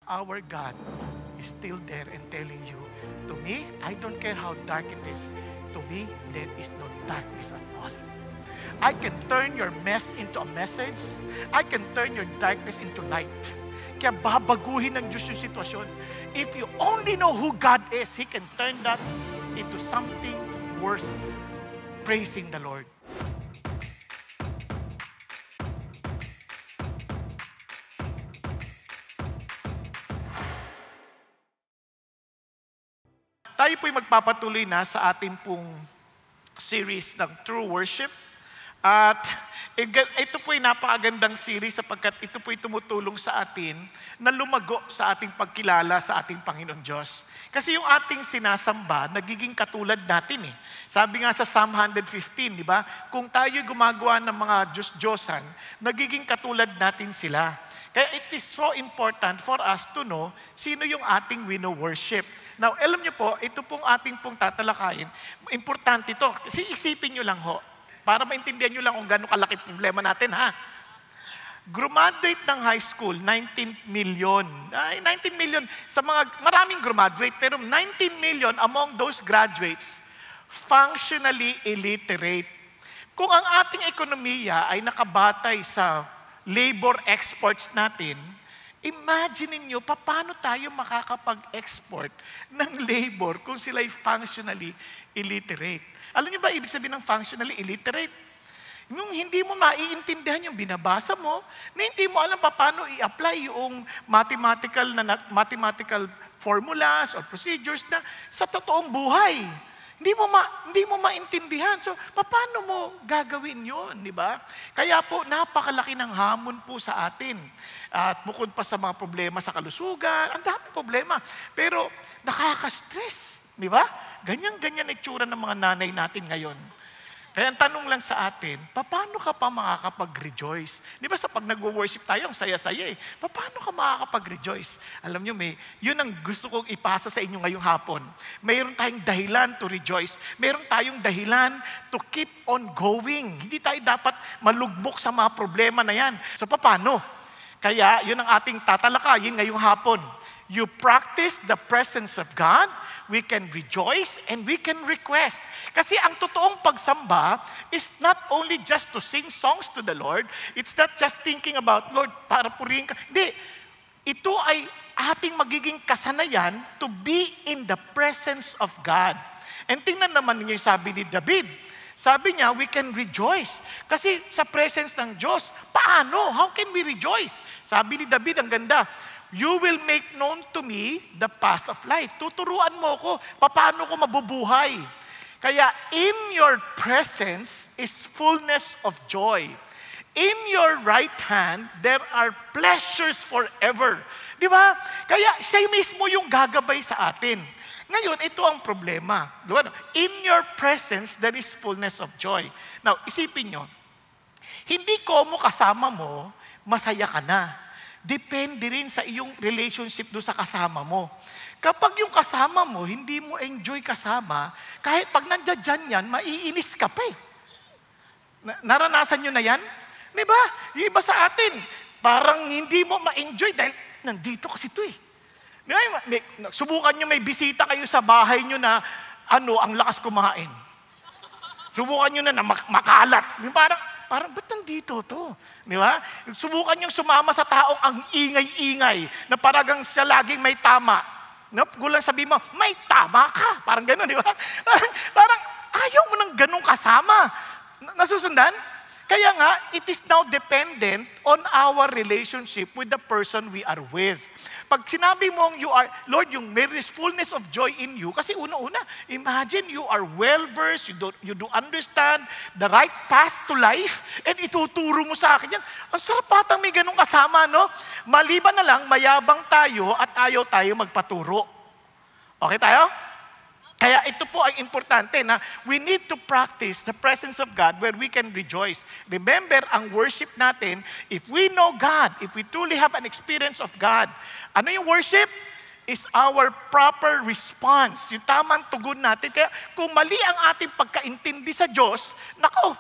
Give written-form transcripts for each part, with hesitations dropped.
our God is still there and telling you, to me, I don't care how dark it is. To me, there is no darkness at all. I can turn your mess into a message. I can turn your darkness into light. Kaya babaguhin ng Diyos yung sitwasyon. If you only know who God is, He can turn that into something worth praising the Lord. Tayo po'y magpapatuloy na sa ating pong series ng True Worship. At ito po'y napakagandang series sapagkat ito po'y tumutulong sa atin na lumago sa ating pagkilala sa ating Panginoon Diyos. Kasi yung ating sinasamba, nagiging katulad natin eh. Sabi nga sa Psalm 115, di ba? Kung tayo gumagawa ng mga Diyos-Diyosan, nagiging katulad natin sila. Kaya it is so important for us to know sino yung ating wino-worship. Now, alam niyo po, ito pong ating pong tatalakayin, importante ito. Kasi isipin niyo lang ho, para maintindihan niyo lang kung gano'ng kalaki problema natin ha. Graduate ng high school, 19 million. 19 million sa mga, maraming graduate, pero 19 million among those graduates, functionally illiterate. Kung ang ating ekonomiya ay nakabatay sa labor exports natin, imagine niyo paano tayo makakapag-export ng labor kung sila'y functionally illiterate. Alam niyo ba ibig sabihin ng functionally illiterate? Yung hindi mo maiintindihan yung binabasa mo, na hindi mo alam paano i-apply yung mathematical formulas or procedures na sa totoong buhay. Hindi mo maintindihan. So, paano mo gagawin yun, di ba? Kaya po, napakalaki ng hamon po sa atin. At bukod pa sa mga problema sa kalusugan, ang daming problema. Pero, nakaka-stress, di ba? Ganyan-ganyan itsura ng mga nanay natin ngayon. Kaya ang tanong lang sa atin, paano ka pa makakapag-rejoice? Di ba sa pag nag-worship tayo, ang saya-saya eh. Paano ka makakapag-rejoice? Alam nyo, yun ang gusto kong ipasa sa inyo ngayong hapon. Mayroon tayong dahilan to rejoice. Mayroon tayong dahilan to keep on going. Hindi tayo dapat malugmok sa mga problema na yan. So paano? Kaya yun ang ating tatalakayin ngayong hapon. You practice the presence of God, we can rejoice, and we can request. Kasi ang totoong pagsamba is not only just to sing songs to the Lord, it's not just thinking about, Lord, para purihin ka. Hindi. Ito ay ating magiging kasanayan to be in the presence of God. And tingnan naman niyo yung sabi ni David. Sabi niya, we can rejoice. Kasi sa presence ng Diyos, paano? How can we rejoice? Sabi ni David, ang ganda, you will make known to me the path of life. Tuturuan mo ko, paano ko mabubuhay. Kaya, in your presence is fullness of joy. In your right hand, there are pleasures forever. Di ba? Kaya, siya mismo yung gagabay sa atin. Ngayon, ito ang problema. In your presence, there is fullness of joy. Now, isipin nyo, hindi ko mo kasama mo, masaya ka na. Depende rin sa iyong relationship doon sa kasama mo. Kapag yung kasama mo, hindi mo enjoy kasama, kahit pag nandiyan yan, maiinis ka pa eh. Naranasan nyo na yan? Diba? Yung iba sa atin, parang hindi mo ma-enjoy dahil nandito kasi ito eh. Subukan nyo may bisita kayo sa bahay nyo na ang lakas kumain. Subukan nyo na makalat. Parang ba't nandito to? Di ba? Subukan niyong sumama sa taong ang ingay-ingay na paragang siya laging may tama. Gulang sabihin mo, may tama ka. Parang gano'n, di ba? Parang ayaw mo ng ganong kasama. Nasusundan? Kaya nga, it is now dependent on our relationship with the person we are with. Pag sinabi mong you are, Lord, yung there is fullness of joy in you, kasi una-una, imagine you are well-versed, you do understand the right path to life, and ituturo mo sa akin yan. Ang sarap patang may ganong kasama, no? Maliban na lang, mayabang tayo at ayaw tayo magpaturo. Okay tayo? Kaya ito po ay importante na we need to practice the presence of God where we can rejoice. Remember, ang worship natin, if we know God, if we truly have an experience of God, ano yung worship? is our proper response. Yung tamang tugon natin. Kaya kung mali ang ating pagkaintindi sa Diyos, nako,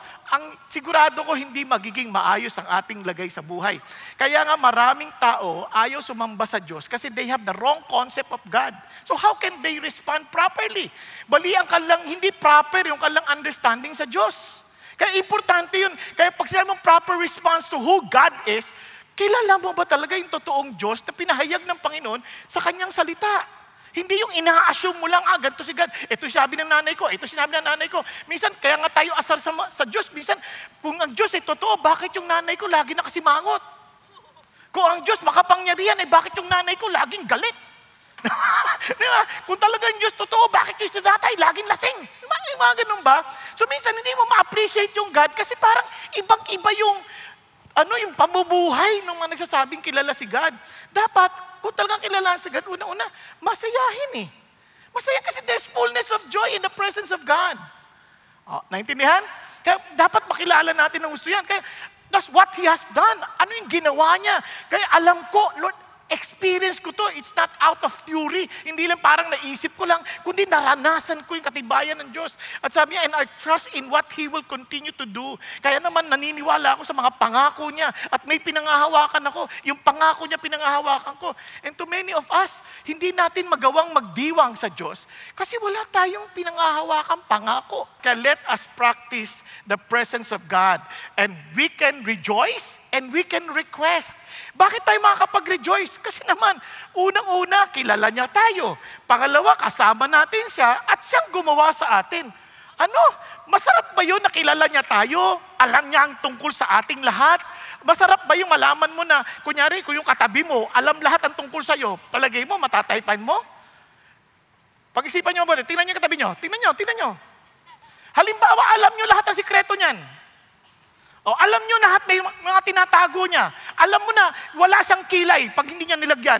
sigurado ko hindi magiging maayos ang ating lagay sa buhay. Kaya nga maraming tao ayaw sumamba sa Diyos kasi they have the wrong concept of God. So how can they respond properly? Bali ang hindi proper yung kalang understanding sa Diyos. Kaya importante yun. Kaya pag sinabi mong proper response to who God is, kilala mo ba talaga yung totoong Diyos na pinahayag ng Panginoon sa kanyang salita? Hindi yung ina-assume mo lang, ganito si God. Ito sabi ng nanay ko, ito sinabi ng nanay ko. Minsan, kaya nga tayo asar sa Diyos. Minsan, kung ang Diyos ay totoo, bakit yung nanay ko lagi nakasimangot? Kung ang Diyos makapangyarihan, bakit yung nanay ko laging galit? Diba? Kung talaga yung Diyos totoo, bakit yung tatay laging lasing? Yung mga ganun ba? So minsan, hindi mo ma-appreciate yung God kasi parang ibang-iba yung yung pamumuhay ng mga nagsasabing kilala si God. Dapat, kung talagang kilala si God, una-una, masayahin eh. Masaya kasi there's fullness of joy in the presence of God. Naintindihan? Kaya dapat makilala natin ng gusto yan. Kaya that's what He has done. Ano yung ginawa niya? Kaya alam ko, Lord, experience ko to. It's not out of theory. Hindi lang parang naisip ko lang, kundi naranasan ko yung katibayan ng Diyos. At sabi niya, and I trust in what He will continue to do. Kaya naman naniniwala ako sa mga pangako niya at may pinangahawakan ako. Yung pangako niya pinangahawakan ko. And to many of us, hindi natin magawang magdiwang sa Diyos kasi wala tayong pinangahawakan pangako. Kaya let us practice the presence of God. And we can rejoice and we can request. Bakit tayo makakapag-rejoice? Kasi naman, unang-una, kilala niya tayo. Pangalawa, kasama natin siya at siyang gumawa sa atin. Masarap ba yun na kilala niya tayo? Alam niya ang tungkol sa ating lahat? Masarap ba yung malaman mo na, kunyari, kung yung katabi mo, alam lahat ang tungkol sa'yo, palagay mo, matataypan mo? Pag-isipan niyo mabuti, tingnan niyo yung katabi niyo. Tingnan niyo. Halimbawa, alam niyo lahat ang sikreto niyan. Alam nyo lahat may mga tinatago niya. Alam mo na wala siyang kilay pag hindi niya nilagyan.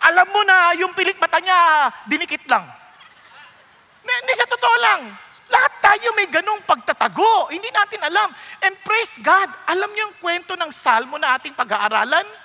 Alam mo na yung pilik mata niya dinikit lang. Hindi sa totoo lang. Lahat tayo may ganong pagtatago. Hindi natin alam. And praise God, alam niyo yung kwento ng Salmo na ating pag-aaralan?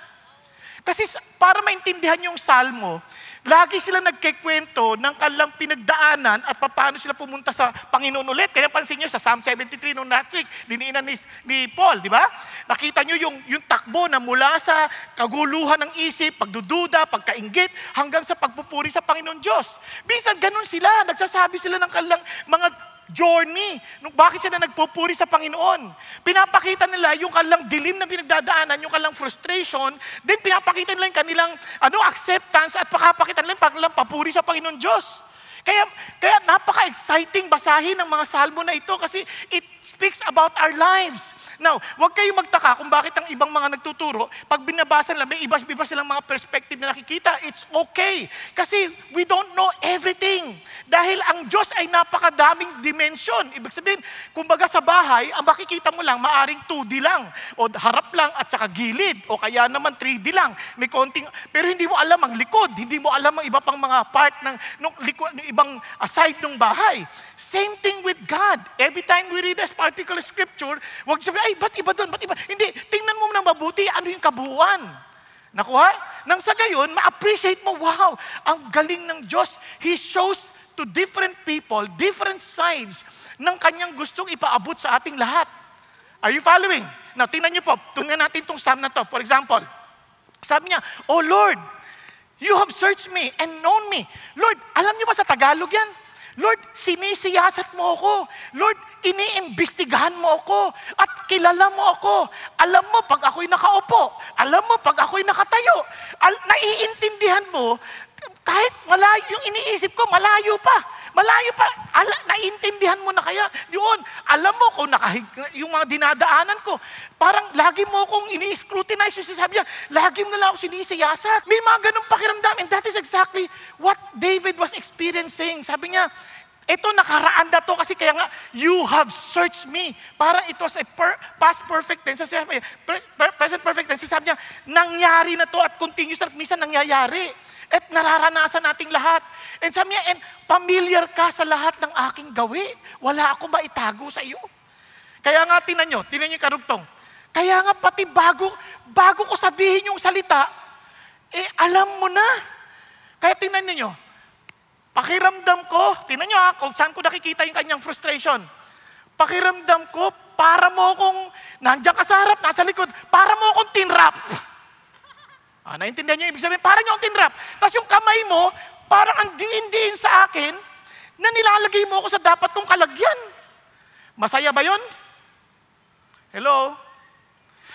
Kasi para maintindihan yung Salmo, lagi sila nagkikwento ng kanilang pinagdaanan at paano sila pumunta sa Panginoon ulit. Kaya pansin nyo sa Psalm 73 nung last week, diniinan ni Paul, di ba? Nakita nyo yung takbo na mula sa kaguluhan ng isip, pagdududa, pagkainggit, hanggang sa pagpupuri sa Panginoon Diyos. Minsan ganun sila, nagsasabi sila ng kanilang mga journey. Bakit sila nagpupuri sa Panginoon? Pinapakita nila yung kanilang dilim na pinagdadaanan, yung kanilang frustration, then pinapakita nila yung kanilang acceptance at pakapakita nila yung kanilang papuri sa Panginoon Diyos. Kaya napaka-exciting basahin ng mga salmo na ito kasi it speaks about our lives. Now, huwag kayong magtaka kung bakit ang ibang mga nagtuturo, pag binabasa nila, may iba silang mga perspective na nakikita, it's okay. Kasi we don't know everything. Dahil ang Diyos ay napakadaming dimension. Ibig sabihin, kumbaga sa bahay, ang makikita mo lang, maaring 2D lang, o harap lang at saka gilid, o kaya naman 3D lang. May konting, pero hindi mo alam ang likod, hindi mo alam ang iba pang mga part ng ibang side ng bahay. Same thing with God. Every time we read this particular scripture, huwag sabihin, ba't iba doon? Ba't iba? Hindi, tingnan mo na mabuti, ano yung kabuuan. Nakuha? Nang sa gayon, ma-appreciate mo, wow, ang galing ng Diyos. He shows to different people, different sides ng kanyang gustong ipaabot sa ating lahat. Are you following? Now, tingnan niyo po, tingnan natin itong psalm na to. For example, sabi niya, Oh Lord, you have searched me and known me. Lord, alam niyo ba sa Tagalog yan? Lord, sinisiyasat mo ako. Lord, iniimbestigahan mo ako. At kilala mo ako. Alam mo pag ako'y nakaupo. Alam mo pag ako'y nakatayo. Naiintindihan mo, kahit malayo yung iniisip ko, malayo pa. Malayo pa. Naiintindihan mo na kaya. Yun, alam mo kung yung mga dinadaanan ko, parang lagi mo akong ini-scrutinize. Yung sasabi niya, lagi mo na lang ako sinisiyasat. May mga ganong pakiramdam. And that is exactly what David was experiencing. Sabi niya, ito nakaraan na to kasi kaya nga, you have searched me. Parang it was a past perfect tense. Present perfect tense. Sabi niya, nangyari na to at continuous na minsan nangyayari. At nararanasan nating lahat. And sabi niya, and familiar ka sa lahat ng aking gawi. Wala akong maitago sa iyo. Kaya nga, tinan niyo yung karugtong. Kaya nga pati bago ko sabihin yung salita, alam mo na. Kaya tingnan niyo, pakiramdam ko, tingnan niyo kung saan ko nakikita yung kanyang frustration. Pakiramdam ko, para mo kung nandiyan ka sa harap, nasa likod, para mo akong tinrap. Naintindihan niyo ibig sabihin? Parang yung tinrap. Tapos yung kamay mo, parang ang diin-diin sa akin, na nilalagay mo ako sa dapat kong kalagyan. Masaya ba yun? Hello?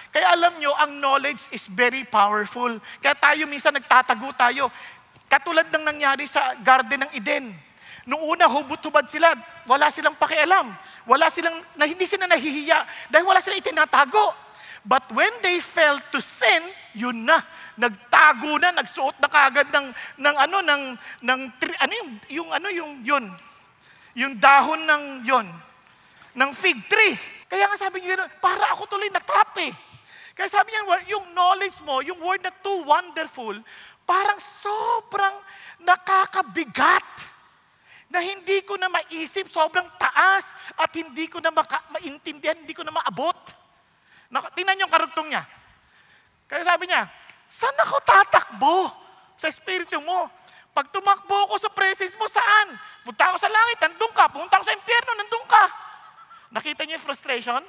Kaya alam nyo, ang knowledge is very powerful. Kaya tayo minsan nagtatago tayo. Katulad ng nangyari sa Garden ng Eden. Noong una, hubot-hubad sila. Wala silang pakialam. Hindi sila nahihiya. Dahil wala silang itinatago. But when they fell to sin, yun na. Nagtago na, nagsuot na kagad yung dahon ng fig tree. Kaya nga sabi niya, para ako tuloy na-trap eh. Kaya sabi niya, yung knowledge mo, yung word na too wonderful, parang sobrang nakakabigat na hindi ko na maisip, sobrang taas at hindi ko na maintindihan, hindi ko na maabot. Tingnan yung karugtong niya. Kaya sabi niya, saan ako tatakbo sa espiritu mo? Pag tumakbo ako sa presence mo, saan? Punta ako sa langit, nandun ka. Punta ako sa impyerno, nandun ka. Nakita niyo yung frustration?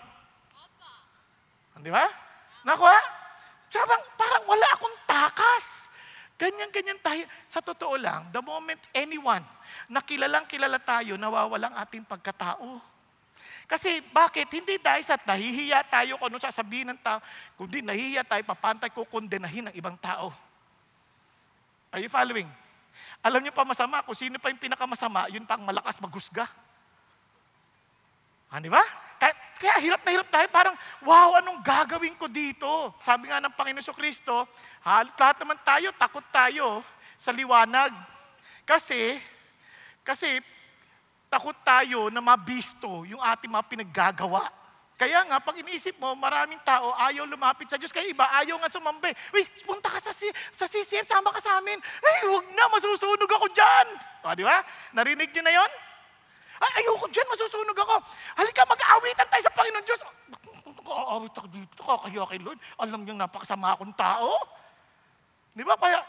Di ba? Nakuha? Parang wala akong takas. Ganyan-ganyan tayo. Sa totoo lang, the moment anyone na kilala tayo, nawawalang ating pagkatao. Kasi bakit? Hindi dahil sa nahihiya tayo kung ano sasabihin ng tao, kundi nahihiya tayo, papantay ko kondenahin ng ibang tao. Are you following? Alam niyo pa masama, kung sino pa yung pinakamasama, yun pa ang malakas maghusga. Di ba? Kaya hirap na hirap tayo, parang, wow, anong gagawin ko dito? Sabi nga ng Panginoon Kristo, lahat naman tayo, takot tayo sa liwanag. Kasi, takot tayo na mabisto yung ating mga pinaggagawa. Kaya nga, pag iniisip mo, maraming tao ayaw lumapit sa Diyos. Kaya iba, ayaw nga sumambi. Uy, punta ka sa CCM, sama ka sa amin. Huwag na, masusunog ako dyan. Di ba? Narinig niyo na yon? Ayoko dyan, masusunog ako. Halika, mag-aawitan tayo sa Panginoon Diyos. Aawit ako dito, kakahiya kay Lord. Alam niyang napakasama akong tao. Di ba? Kaya,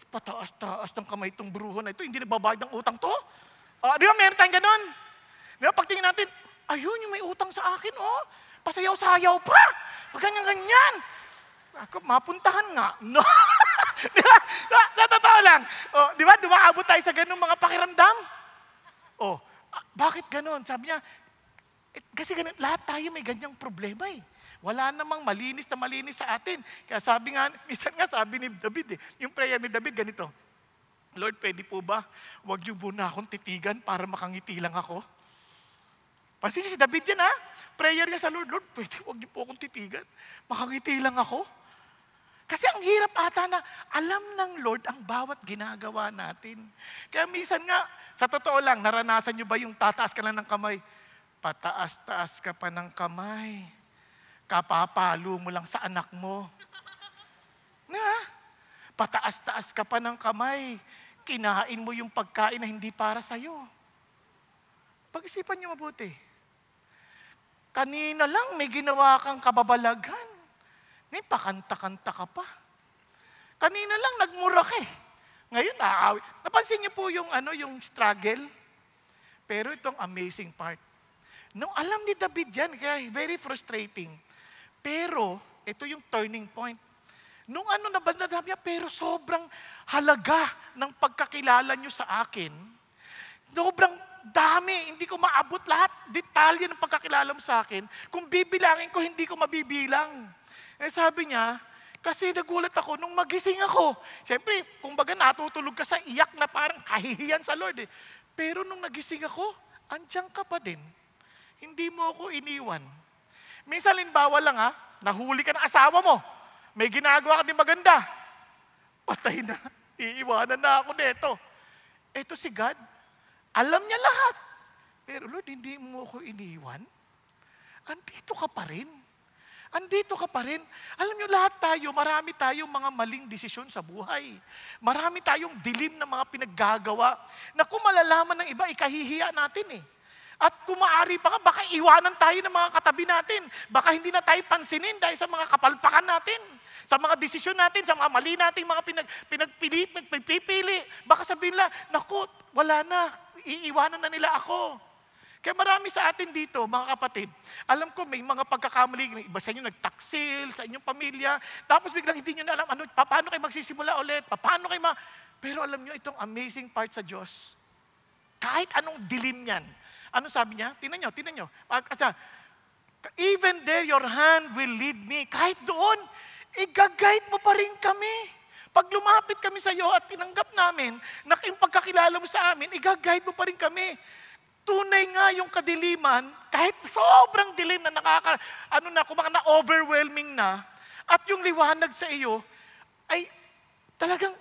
pataas-taas ng kamay itong bruho na ito. Hindi nababayad ng utang to. Di ba, meron tayong ganun? Di ba, pagtingin natin, ayun, yung may utang sa akin, pasayaw-sayaw pa. Pag ganyan-ganyan. Ako, mapuntahan nga. No. Di ba? Sa totoo lang. Di ba, dumaabot tayo sa ganung mga pakiramdam? Bakit ganun? Sabi niya, kasi ganun, lahat tayo may ganyang problema eh. Wala namang malinis na malinis sa atin. Kaya sabi nga, minsan nga sabi ni David yung prayer ni David ganito, Lord, pwede po ba, huwag niyo muna akong titigan para makangiti lang ako? Kasi si David yan prayer niya sa Lord, Lord, pwede huwag niyo po akong titigan, makangiti lang ako. Kasi ang hirap ata na alam ng Lord ang bawat ginagawa natin. Kaya minsan nga, sa totoo lang, naranasan niyo ba yung tataas ka lang ng kamay? Pataas-taas ka pa ng kamay. Kapapalo mo lang sa anak mo. Pataas-taas ka pa ng kamay. Kinain mo yung pagkain na hindi para sa'yo. Pag-isipan niyo mabuti. Kanina lang may ginawa kang kababalagan. Ngayon, pakanta-kanta ka pa. Kanina lang, nagmura ka eh. Ngayon, naaawi. Napansin niyo po yung struggle? Pero itong amazing part. Nung alam ni David yan, kaya very frustrating. Pero, ito yung turning point. Nung nabanda niya, pero sobrang halaga ng pagkakilala niyo sa akin. Sobrang dami, hindi ko maabot lahat, detalye ng pagkakilala mo sa akin. Kung bibilangin ko, hindi ko mabibilang. Sabi niya, kasi nagulat ako nung magising ako. Siyempre, kumbaga natutulog ka sa iyak na parang kahihiyan sa Lord eh. Pero nung nagising ako, andiyan ka pa din. Hindi mo ako iniwan. Minsan, limbawa lang nahuli ka ng asawa mo. May ginagawa ka din maganda. Patay na. Iiwanan na ako nito. Ito si God. Alam niya lahat. Pero Lord, hindi mo ako iniwan. Andito ka pa rin. Andito ka pa rin. Alam niyo, lahat tayo, marami tayong mga maling desisyon sa buhay. Marami tayong dilim na mga pinaggagawa na kung malalaman ng iba, ikahihiya natin eh. At kung maaari pa nga, baka iwanan tayo ng mga katabi natin. Baka hindi na tayo pansinin dahil sa mga kapalpakan natin, sa mga desisyon natin, sa mga mali nating mga pinagpipili. Baka sabihin nila, naku, wala na, iiwanan na nila ako. Kaya marami sa atin dito, mga kapatid, alam ko may mga pagkakamali, iba sa inyo nagtaksil, sa inyong pamilya, tapos biglang hindi nyo na alam, paano kayo magsisimula ulit, paano kayo Pero alam nyo, itong amazing part sa Diyos, kahit anong dilim yan, ano sabi niya? Tingnan nyo. Even there, your hand will lead me. Kahit doon, i-guide mo pa rin kami. Pag lumapit kami sa iyo at tinanggap namin, na yung pagkakilala mo sa amin, i-guide mo pa rin kami. Tunay nga yung kadiliman, kahit sobrang dilim na na-overwhelming na, at yung liwanag sa iyo, ay talagang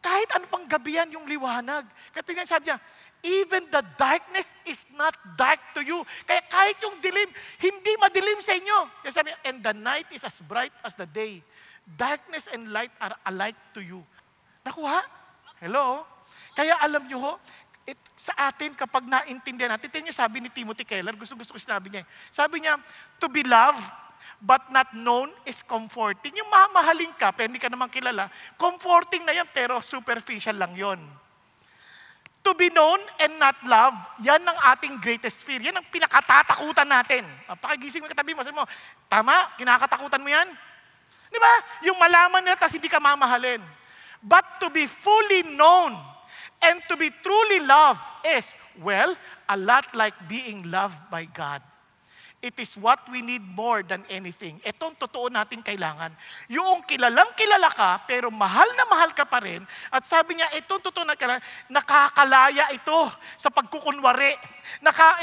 kahit ano pang gabihan yung liwanag. Kaya sabi niya, even the darkness is not dark to you. Kaya kahit yung dilim, hindi madilim sa inyo. Kaya sabi niya, and the night is as bright as the day. Darkness and light are alike to you. Nakuha? Hello? Kaya alam nyo ho, sa atin kapag naintindihan natin, tingnan nyo sabi ni Timothy Keller, gusto ko sinabi niya. Sabi niya, to be loved but not known is comforting. Yung mamahalin ka, pero hindi ka naman kilala, comforting na yan, pero superficial lang yon. To be known and not loved, yan ang ating greatest fear. Yan ang pinakatatakutan natin. Pakigising mo katabi mo, sabi mo, tama, kinakatakutan mo yan? Di ba? Yung malaman nila, tas hindi ka mamahalin. But to be fully known and to be truly loved is, well, a lot like being loved by God. It is what we need more than anything. Itong totoo natin kailangan. Yung kilalang kilala ka, pero mahal na mahal ka pa rin. At sabi niya, itong totoo na kailangan, nakakalaya ito sa pagkukunwari.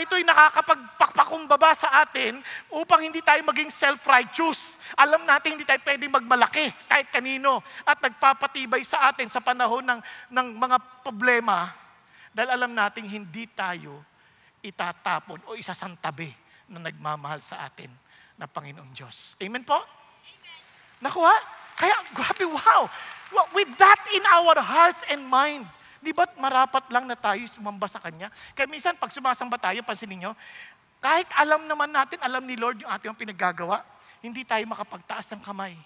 Ito'y nakakapagpakpakumbaba sa atin upang hindi tayo maging self-righteous. Alam natin hindi tayo pwedeng magmalaki kahit kanino. At nagpapatibay sa atin sa panahon ng mga problema. Dahil alam natin hindi tayo itatapon o isasantabi na nagmamahal sa atin na Panginoon Diyos. Amen po? Amen. Nakuha? Kaya, grabe, wow! With that in our hearts and mind, di ba't marapat lang na tayo sumamba sa Kanya? Kaya minsan, pag sumasamba tayo, pansinin nyo, kahit alam naman natin, alam ni Lord yung ating pinaggagawa, hindi tayo makapagtaas ng kamay.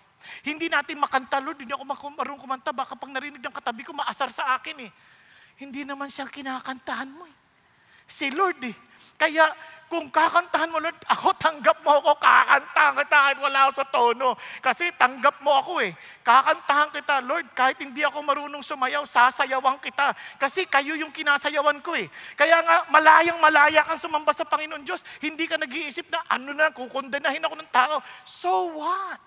Hindi natin makanta, Lord, hindi ako marunong kumanta, baka pag narinig ng katabi ko, maasar sa akin eh. Hindi naman siya kinakantahan mo eh. Si Lord eh. Kaya kung kakantahan mo, Lord, ako tanggap mo ako, kakantahan kita kahit wala ako sa tono. Kasi tanggap mo ako eh. Kakantahan kita, Lord, kahit hindi ako marunong sumayaw, sasayawan kita. Kasi kayo yung kinasayawan ko eh. Kaya nga, malayang-malaya kang sumamba sa Panginoon Diyos. Hindi ka nag-iisip na, kukondenahin ako ng tao. So what?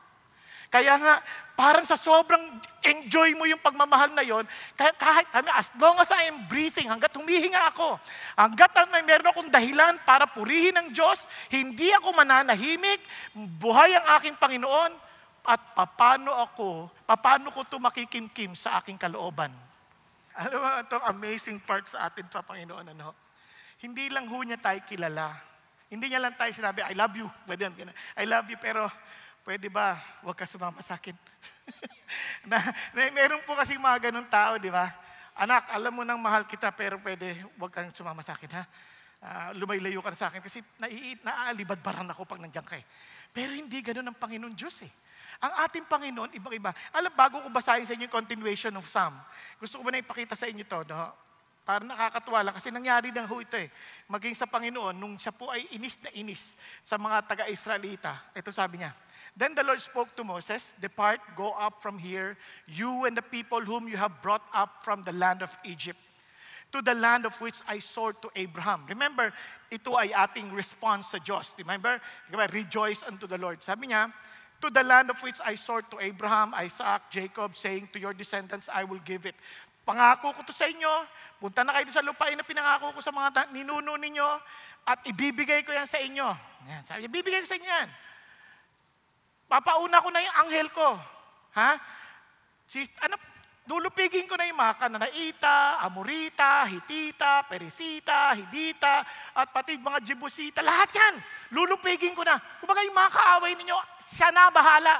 Kaya nga, parang sa sobrang enjoy mo yung pagmamahal na yon, kahit as long as I am breathing, hanggat humihinga ako, hanggat meron akong dahilan para purihin ang Diyos, hindi ako mananahimik, buhay ang aking Panginoon, at paano ko ito makikimkim sa aking kalooban. Alam mo, itong amazing part sa atin pa, Panginoon, hindi lang ho niya tayo kilala. Hindi niya lang tayo sinabi, I love you. I love you, pero pwede ba, huwag ka sumama sa akin? Meron po kasi mga ganun tao, di ba? Anak, alam mo nang mahal kita, pero pwede, huwag kang sumama sa akin, ha? Lumaylayo ka na sa akin kasi naaalibadbaran ako pag nandiyan ka eh. Pero hindi ganun ang Panginoon Diyos eh. Ang ating Panginoon, ibang-iba. Alam, bago ko basahin sa inyo yung continuation of Psalm, gusto ko na ipakita sa inyo to, no? Para nakakatuwa lang kasi nangyari lang ho ito eh. Maging sa Panginoon, nung siya po ay inis na inis sa mga taga-Israelita. Ito sabi niya, then the Lord spoke to Moses, depart, go up from here, you and the people whom you have brought up from the land of Egypt, to the land of which I swore to Abraham. Remember, ito ay ating response sa Diyos. Remember, rejoice unto the Lord. Sabi niya, to the land of which I swore to Abraham, Isaac, Jacob, saying, to your descendants I will give it. Pangako ko to sa inyo, punta na kayo sa lupain na pinangako ko sa mga ninuno ninyo, at ibibigay ko yan sa inyo. Yan, sabi, ibibigay ko sa inyo yan. Papauna ko na yung anghel ko. Ha? Lulupigin ko na yung mga Kananaita, Amorita, Hitita, Perisita, Hibita, at pati mga Jebusita. Lahat yan. Lulupigin ko na. Kumbaga yung mga kaaway ninyo, siya na bahala.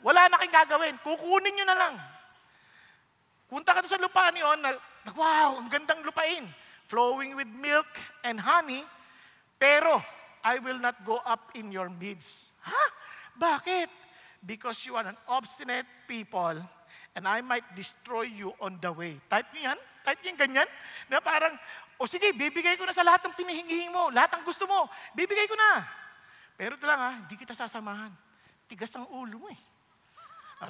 Wala na kayong gagawin. Kukunin nyo na lang. Punta ka sa lupaan yun, wow, ang gandang lupain. Flowing with milk and honey. Pero, I will not go up in your midst. Ha? Bakit? Because you are an obstinate people, and I might destroy you on the way. Type niyo yan? Type niyo yung ganyan? Na parang, o sige, bibigay ko na sa lahat ng pinahinging mo, lahat ng gusto mo, bibigay ko na. Pero ito lang hindi kita sasamahan. Tigas ang ulo mo eh.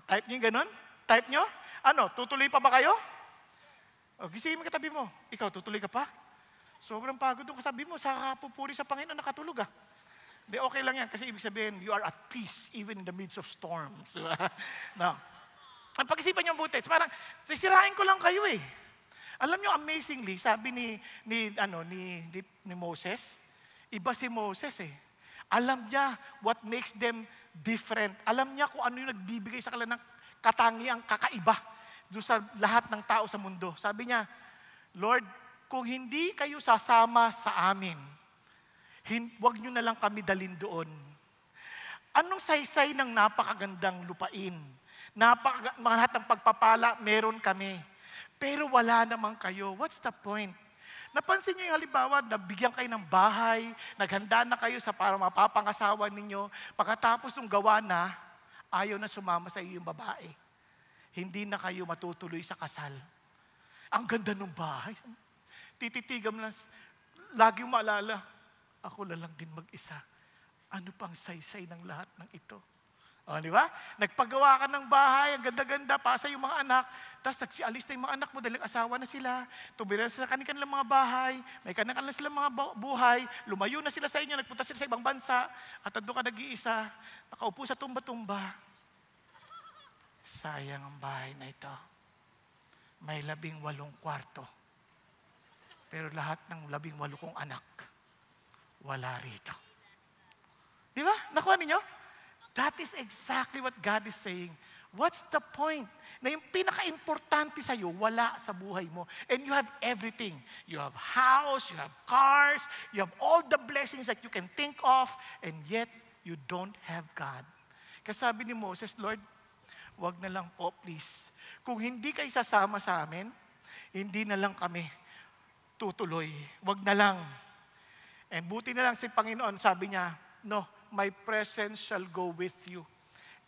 Type niyo yung ganon? Type niyo? Ano, tutuloy pa ba kayo? O, gisingin mo katabi mo. Ikaw, tutuloy ka pa? Sobrang pagod yung kasabi mo, sa kapupuri sa Panginoon, nakatulog Di, okay lang yan, kasi ibig sabihin, you are at peace even in the midst of storms. Diba? No. Ang pag-isipan niyo buti, parang, sisirain ko lang kayo eh. Alam niyo, amazingly, sabi ni Moses, iba si Moses eh. Alam niya what makes them different. Alam niya kung ano yung nagbibigay sa kanila ng katangiang kakaiba doon sa lahat ng tao sa mundo. Sabi niya, Lord, kung hindi kayo sasama sa amin, wag nyo na lang kami dalin doon. Anong saysay ng napakagandang lupain? Lahat ng pagpapala, meron kami. Pero wala naman kayo. What's the point? Napansin niyo yung halimbawa, nabigyan kayo ng bahay, naghanda na kayo para mapapangasawa ninyo. Pagkatapos ng gawa na, ayaw na sumama sa iyo yung babae. Hindi na kayo matutuloy sa kasal. Ang ganda ng bahay. Tititigam lang, lagi maalala, ako na lang din mag-isa. Ano pang saysay ng lahat ng ito? O, di ba? Nagpagawa ka ng bahay, ang ganda-ganda, pasa yung mga anak, tapos nagsialis na yung mga anak mo dahil asawa na sila, tumira sila kanilang mga bahay, may kanilang silang mga buhay, lumayo na sila sa inyo, nagpunta sila sa ibang bansa, at doon ka nag-iisa, nakaupo sa tumba-tumba. Sayang ang bahay na ito. May 18 kwarto. Pero lahat ng 18 kong anak, wala rito. Di ba? Nakuha ninyo? That is exactly what God is saying. What's the point? Na yung pinaka-importante sa'yo, wala sa buhay mo. And you have everything. You have house, you have cars, you have all the blessings that you can think of, and yet you don't have God. Kasi sabi ni Moses, Lord, wag na lang po, please. Kung hindi kayo sasama sa amin, hindi na lang kami tutuloy. Wag na lang. And buti na lang si Panginoon, sabi niya, no, my presence shall go with you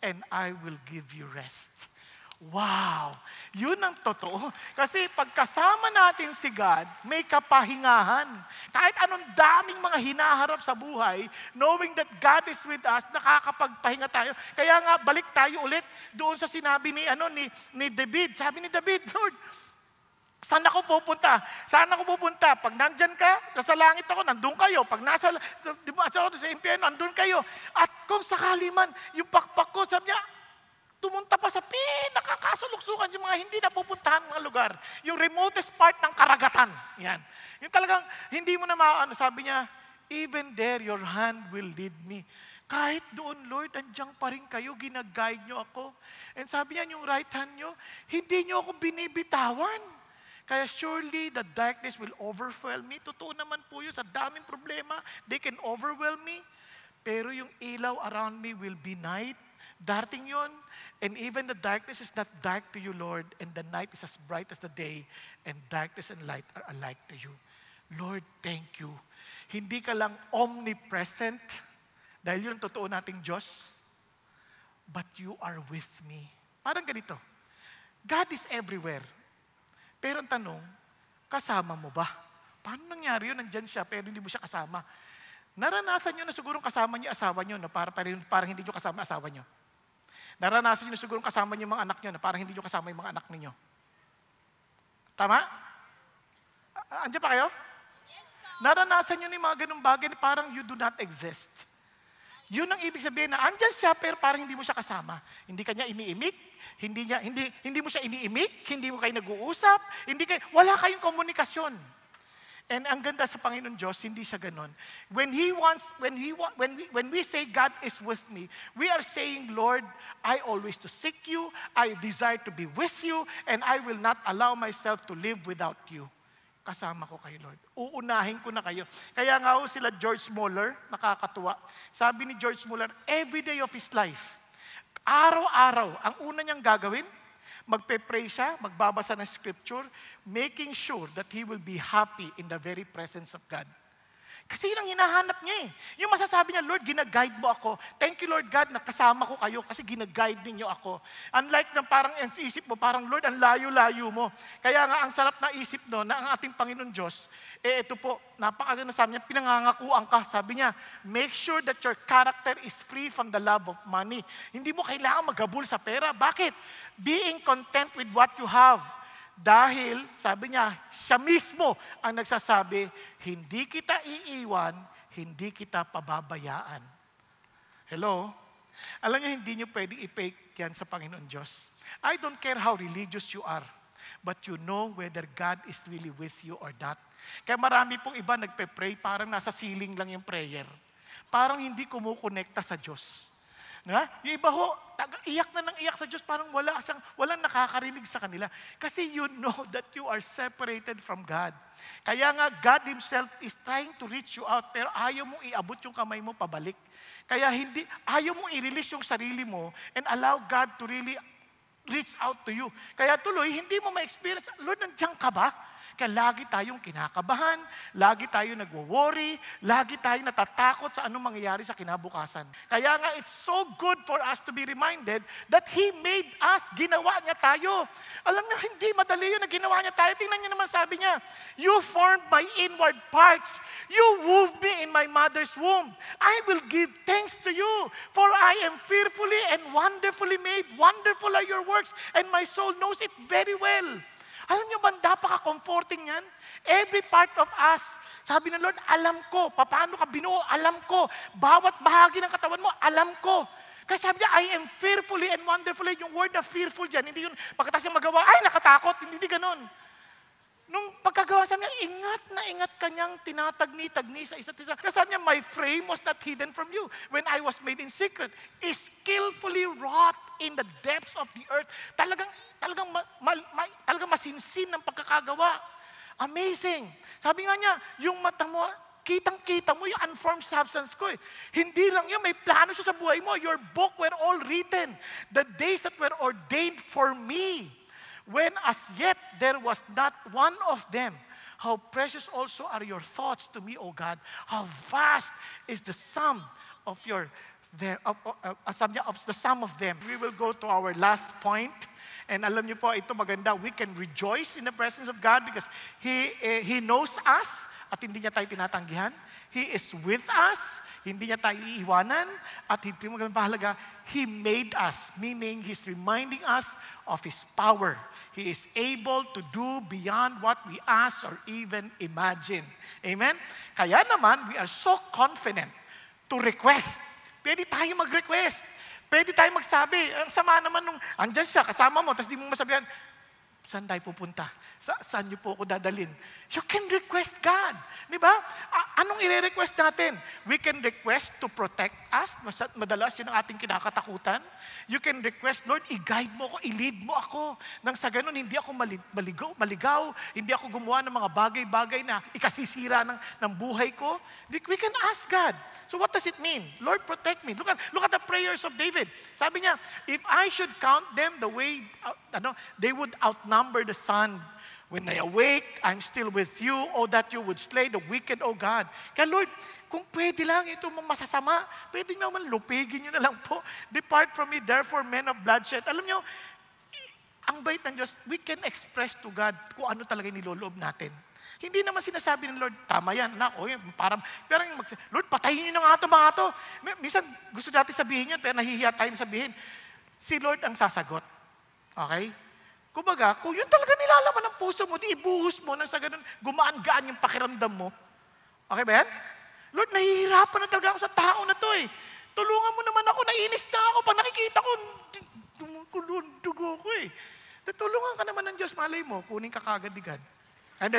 and I will give you rest. Wow! Yun ang totoo. Kasi pagkasama natin si God, may kapahingahan. Kahit anong daming mga hinaharap sa buhay, knowing that God is with us, nakakapagpahinga tayo. Kaya nga, balik tayo ulit doon sa sinabi ni David. Sabi ni David, Lord, saan ako pupunta? Saan ako pupunta? Pag nandyan ka, nasa langit ako, nandun kayo. Pag nasa sa impyerno, nandun kayo. At kung sakali man, yung pakpak ko, sabi niya, tumunta pa sa pinakakasuluksukan yung mga hindi napupuntahan mga lugar. Yung remotest part ng karagatan. Yan. Yung talagang, hindi mo na sabi niya, even there, your hand will lead me. Kahit doon, Lord, andiyan pa rin kayo, ginaguide nyo ako. And sabi niya, yung right hand nyo, hindi nyo ako binibitawan. Kaya surely the darkness will overwhelm me. Totoo naman po yun, sa daming problema, they can overwhelm me. Pero yung ilaw around me will be night. Darating yun. And even the darkness is not dark to you, Lord. And the night is as bright as the day. And darkness and light are alike to you. Lord, thank you. Hindi ka lang omnipresent, dahil yun ang totoo nating Diyos. But you are with me. Parang ganito. God is everywhere. Pero ang tanong, kasama mo ba? Paano nangyari yun? Nandyan siya, pero hindi mo siya kasama. Naranasan nyo na sigurong kasama niyo asawa nyo, na parang hindi nyo kasama asawa nyo. Naranasan nyo na sigurong kasama nyo mga anak nyo, na parang hindi nyo kasama yung mga anak ninyo. Tama? Andiyan pa kayo? Naranasan nyo na yung mga ganung bagay na parang you do not exist. Yun ang ibig sabihin na andyan siya pero parang hindi mo siya kasama. Hindi kanya iniimik, hindi mo siya iniimik, hindi mo kayo nag-uusap, wala kayong komunikasyon. And ang ganda sa Panginoon Diyos, hindi siya ganon. When we say God is with me, we are saying, Lord, I always to seek you, I desire to be with you, and I will not allow myself to live without you. Kasama ko kayo, Lord. Uunahin ko na kayo. Kaya nga sila George Muller, nakakatuwa. Sabi ni George Muller, every day of his life, araw-araw, ang una niyang gagawin, magpe-pray siya, magbabasa ng scripture, making sure that he will be happy in the very presence of God. Kasi yun ang hinahanap niya eh. Yung masasabi niya, Lord, ginaguide mo ako. Thank you, Lord God, na kasama ko kayo kasi ginaguide ninyo ako. Unlike na parang ang isip mo, parang Lord, ang layo-layo mo. Kaya nga, ang sarap na isip no, na ang ating Panginoon Diyos, ito po, napakaganda sabi niya, pinangangakuan ka. Sabi niya, make sure that your character is free from the love of money. Hindi mo kailangan maghabol sa pera. Bakit? Being content with what you have. Dahil, sabi niya, siya mismo ang nagsasabi, hindi kita iiwan, hindi kita pababayaan. Hello? Alam niyo, hindi niyo pwede i-fake yan sa Panginoon Diyos. I don't care how religious you are, but you know whether God is really with you or not. Kaya marami pong iba nagpe-pray, parang nasa ceiling lang yung prayer. Parang hindi kumukonekta sa Diyos. Yung iba ho, iyak na ng iyak sa Diyos, parang walang nakakarinig sa kanila. Kasi you know that you are separated from God. Kaya nga, God Himself is trying to reach you out, pero ayaw mong iabot yung kamay mo pabalik. Kaya ayaw mong i-release yung sarili mo and allow God to really reach out to you. Kaya tuloy, hindi mo ma-experience, Lord, nandiyan ka ba? Kaya lagi tayong kinakabahan, lagi tayo nagwo-worry, lagi tayo natatakot sa anong mangyayari sa kinabukasan. Kaya nga, it's so good for us to be reminded that He made us, ginawa niya tayo. Alam niyo, hindi madali yun na ginawa niya tayo. Tingnan niyo naman sabi niya, you formed my inward parts. You wove me in my mother's womb. I will give thanks to you, for I am fearfully and wonderfully made. Wonderful are your works, and my soul knows it very well. Alam niyo ba, napaka-comforting yan? Every part of us, sabi ng Lord, alam ko, paano ka binuo, alam ko. Bawat bahagi ng katawan mo, alam ko. Kaya sabi niya, I am fearfully and wonderfully. Yung word na fearful dyan, hindi yun, pagkatapos yung magawa, ay, nakatakot, hindi ganun. Nung pagkagawa, sabi niya, ingat na ingat kanyang tinatagni-tagni sa isa't isa. Kasi sabi niya, my frame was not hidden from you when I was made in secret. Is skillfully wrought in the depths of the earth. Talagang masinsin ng pagkakagawa. Amazing. Sabi nga niya, yung mata mo, kitang-kita mo yung unformed substance ko eh. Hindi lang yun, may plano siya sa buhay mo. Your book were all written. The days that were ordained for me. When as yet there was not one of them. How precious also are your thoughts to me, O God. How vast is the sum of the sum of them. We will go to our last point. And alam niyo po, ito maganda. We can rejoice in the presence of God because He knows us at hindi niya tayo tinatanggihan. He is with us. Hindi niya tayo iiwanan. At hindi magandang He made us. Meaning, He's reminding us of His power. He is able to do beyond what we ask or even imagine. Amen? Kaya naman, we are so confident to request. Pwede tayo mag-request. Pwede tayo magsabi. Ang sama naman nung andyan siya, kasama mo, tapos di mo masabihan, saan tayo pupunta? Saan niyo po ako dadalhin? You can request God. Di ba? Anong i-request natin? We can request to protect us. Madalas yun ang ating kinakatakutan. You can request, Lord, i-guide mo ako, i-lead mo ako. Nang sa ganun, hindi ako maligaw, hindi ako gumawa ng mga bagay-bagay na ikasisira ng buhay ko. We can ask God. So what does it mean? Lord, protect me. Look at the prayers of David. Sabi niya, if I should count them the way, they would outnumber the sun. When I awake, I'm still with you. Oh, that you would slay the wicked, oh God. Kaya Lord, kung pwede lang ito masasama, pwede nyo man lupigin nyo na lang po. Depart from me, therefore, men of bloodshed. Alam nyo, ang bait ng Diyos, we can express to God kung ano talaga niloloob natin. Hindi naman sinasabi ng Lord, tama yan, anak, parang Lord, patayin nyo na nga ito, mga ito. Minsan, gusto natin sabihin yan, pero nahihiya tayo na sabihin. Si Lord ang sasagot. Okay? Kumbaga, kung yun talaga nilalaman ng puso mo, di ibuhos mo nang sa ganun, gumaan-gaan yung pakiramdam mo. Okay ba yan? Lord, nahihirapan na talaga ako sa tao na to eh. Tulungan mo naman ako, nainis na ako. Pag nakikita ko, dugo ko eh. Tulungan ka naman ng Diyos, malay mo, kunin ka kagad ni God. What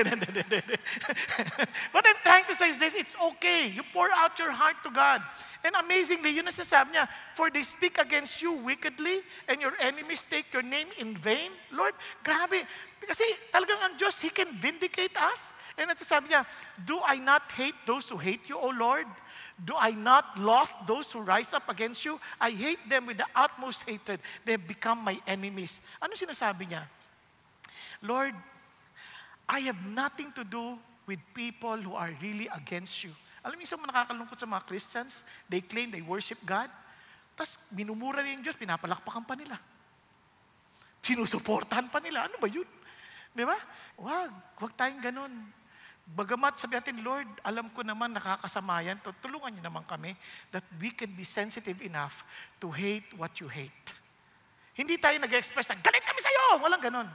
I'm trying to say is this, it's okay. You pour out your heart to God. And amazingly, yun ang sinasabi niya, for they speak against you wickedly, and your enemies take your name in vain. Lord, grabe. Kasi talagang ang Diyos, He can vindicate us. And ang sabi niya, do I not hate those who hate you, O Lord? Do I not love those who rise up against you? I hate them with the utmost hatred. They have become my enemies. Ano sinasabi niya? Lord, I have nothing to do with people who are really against you. Alam mo, isang nakakalungkot sa mga Christians, they claim they worship God, tapos minumura rin yung Diyos, pinapalakpakan pa nila. Sinusuportahan pa nila. Ano ba yun? Di ba? Wag tayong ganun. Bagamat sabi natin, Lord, alam ko naman nakakasama yan, tulungan niyo naman kami that we can be sensitive enough to hate what you hate. Hindi tayo nag-express na, galit kami sa'yo! Walang ganun.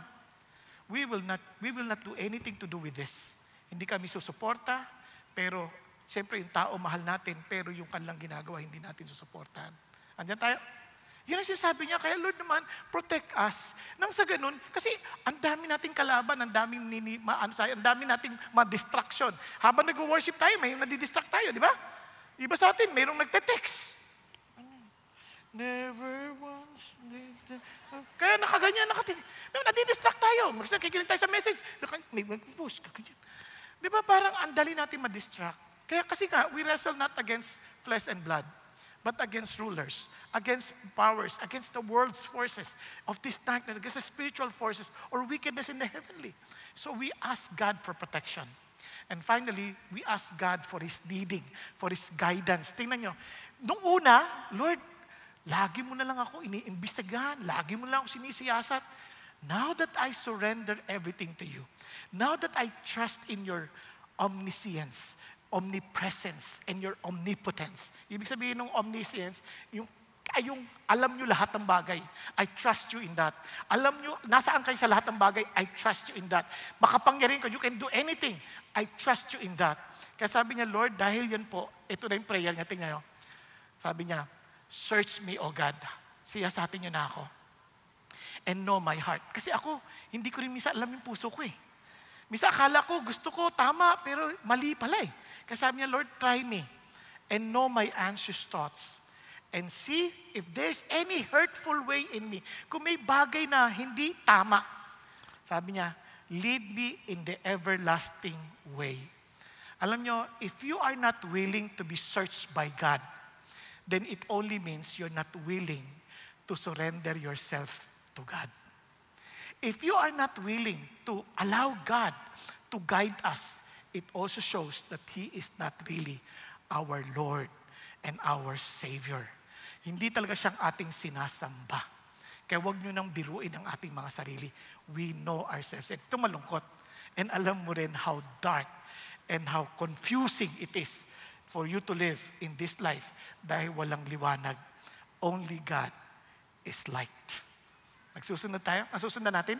We will not do anything to do with this. Hindi kami susuporta, pero siyempre yung tao mahal natin, pero yung kanilang ginagawa, hindi natin susuportahan. Andiyan tayo? Yun ang sinasabi niya, kaya Lord naman, protect us. Nang sa ganun, kasi ang dami nating kalaban, ang dami nating ma-distraction. Habang nag-worship tayo, may nadidistract tayo, di ba? Iba sa atin, mayroong nagte-text. Never once did kaya nakaganyan, nadidistract tayo. Nakikinig tayo sa message, may mag-post, kaganyan. Di ba parang ang dali natin ma-distract? Kaya kasi nga, we wrestle not against flesh and blood, but against rulers, against powers, against the world's forces of this darkness, against the spiritual forces or wickedness in the heavenly. So we ask God for protection. And finally, we ask God for His leading, for His guidance. Tingnan nyo, nung una, Lord, lagi mo na lang ako iniimbestigahan, lagi mo na lang ako sinisiyasat. Now that I surrender everything to you, now that I trust in your omniscience, omnipresence, and your omnipotence. Ibig sabihin ng omniscience, yung alam nyo lahat ng bagay. I trust you in that. Alam nyo, nasaan kayo sa lahat ng bagay, I trust you in that. Makapangyarihan ka, you can do anything. I trust you in that. Kaya sabi niya, Lord, dahil yan po, ito na yung prayer niya, tingnan nyo. Sabi niya, search me, O God. Siyasatin niyo na ako. And know my heart. Kasi ako, hindi ko rin misa alam yung puso ko eh. Misa akala ko, gusto ko, tama, pero mali pala eh. Kasi sabi niya, Lord, try me and know my anxious thoughts and see if there's any hurtful way in me. Kung may bagay na hindi tama, sabi niya, lead me in the everlasting way. Alam niyo, if you are not willing to be searched by God, then it only means you're not willing to surrender yourself to God. If you are not willing to allow God to guide us, it also shows that He is not really our Lord and our Savior. Hindi talaga siyang ating sinasamba. Kaya huwag nyo nang biruin ang ating mga sarili. We know ourselves. Ito malungkot. And alam mo rin how dark and how confusing it is for you to live in this life dahil walang liwanag. Only God is light. Nagsusunod tayo? Nasusundan natin?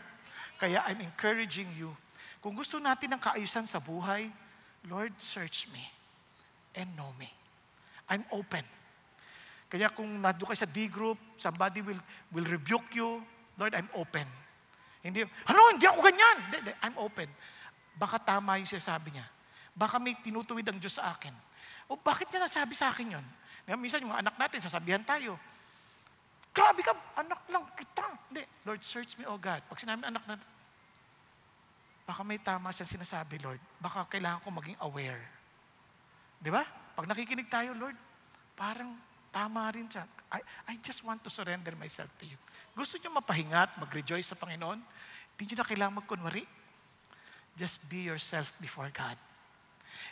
Kaya I'm encouraging you, kung gusto natin ng kaayusan sa buhay, Lord, search me and know me. I'm open. Kaya kung nandun ka sa D group, somebody will rebuke you, Lord, I'm open. Hindi ako ganyan. I'm open. Baka tama yung sinasabi niya. Baka may tinutuwid ang Diyos sa akin. O bakit niya nasabi sa akin yun? Minsan yung mga anak natin, sasabihan tayo, grabe ka, anak lang kita. Hindi, Lord, search me, O God. Pag sinabi anak na, baka may tama siyang sinasabi, Lord. Baka kailangan ko maging aware. Di ba? Pag nakikinig tayo, Lord, parang tama rin siya. I just want to surrender myself to you. Gusto niyo mapahinga at mag-rejoice sa Panginoon? Hindi niyo na kailangan magkunwari. Just be yourself before God.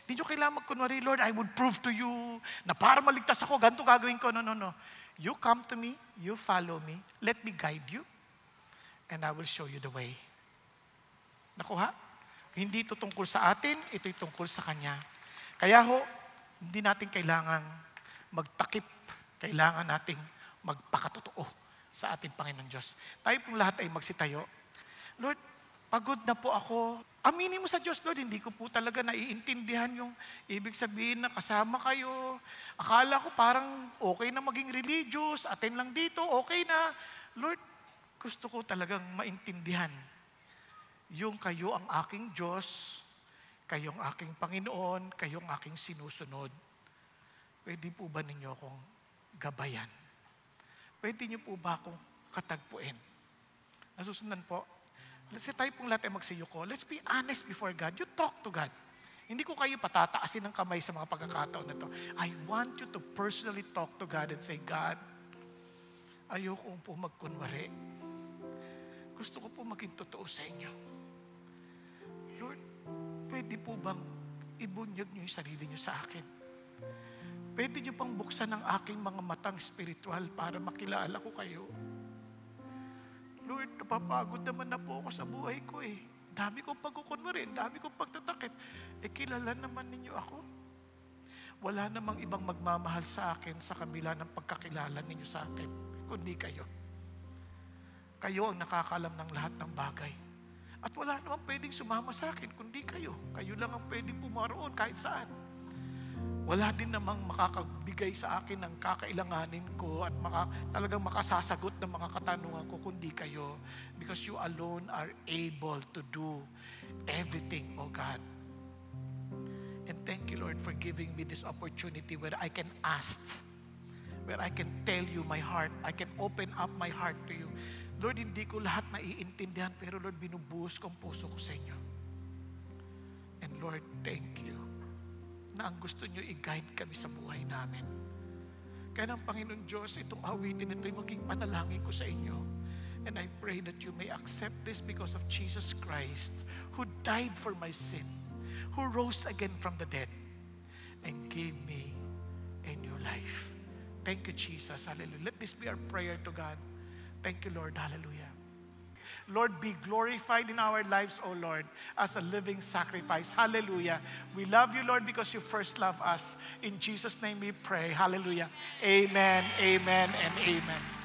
Hindi nyo kailangan magkunwari, Lord, I would prove to you na para maligtas ako, ganito gagawin ko. No. You come to me, you follow me, let me guide you, and I will show you the way. Nakuha? Hindi ito tungkol sa atin, ito'y tungkol sa Kanya. Kaya hindi natin kailangan magtakip, kailangan nating magpakatotoo sa ating Panginoon Diyos. Tayo pong lahat ay magsitayo. Lord, pagod na po ako. Aminin mo sa Diyos, Lord, hindi ko po talaga naiintindihan yung ibig sabihin na kasama kayo. Akala ko parang okay na maging religious, attend lang dito, okay na. Lord, gusto ko talagang maintindihan yung kayo ang aking Diyos, kayong aking Panginoon, kayong aking sinusunod. Pwede po ba ninyo akong gabayan? Pwede niyo po ba akong katagpuin? Nasusundan po. Let's say tayo pong lahat ay magsiyuko. Let's be honest before God. You talk to God. Hindi ko kayo patataasin ng kamay sa mga pagkakataon na to. I want you to personally talk to God and say, God, ayoko po magkunwari. Gusto ko po maging totoo sa inyo. Lord, pwede po bang ibunyag niyo yung sarili niyo sa akin? Pwede niyo pang buksan ang aking mga matang spiritual para makilala ko kayo. Lord, napapagod naman na po ako sa buhay ko eh. Dami kong pagkukunwarin, dami kong pagtatakip. Kilala naman ninyo ako. Wala namang ibang magmamahal sa akin sa kabila ng pagkakilala ninyo sa akin, kundi kayo. Kayo ang nakakalam ng lahat ng bagay. At wala namang pwedeng sumama sa akin, kundi kayo. Kayo lang ang pwedeng pumaroon kahit saan. Wala din namang makakabigay sa akin ng kakailanganin ko at talagang makasasagot ng mga katanungan ko kundi kayo, because you alone are able to do everything, oh God. And thank you, Lord, for giving me this opportunity where I can ask, where I can tell you my heart, I can open up my heart to you. Lord, hindi ko lahat naiintindihan, pero Lord, binubuhos ko ang puso ko sa inyo. And Lord, thank you na ang gusto nyo i-guide kami sa buhay namin. Kaya ng Panginoon Diyos, itong awitin ito ay maging panalangin ko sa inyo. And I pray that you may accept this because of Jesus Christ, who died for my sin, who rose again from the dead, and gave me a new life. Thank you, Jesus. Hallelujah. Let this be our prayer to God. Thank you, Lord. Hallelujah. Lord, be glorified in our lives, O Lord, as a living sacrifice. Hallelujah. We love you, Lord, because you first love us. In Jesus' name we pray. Hallelujah. Amen, amen, and amen.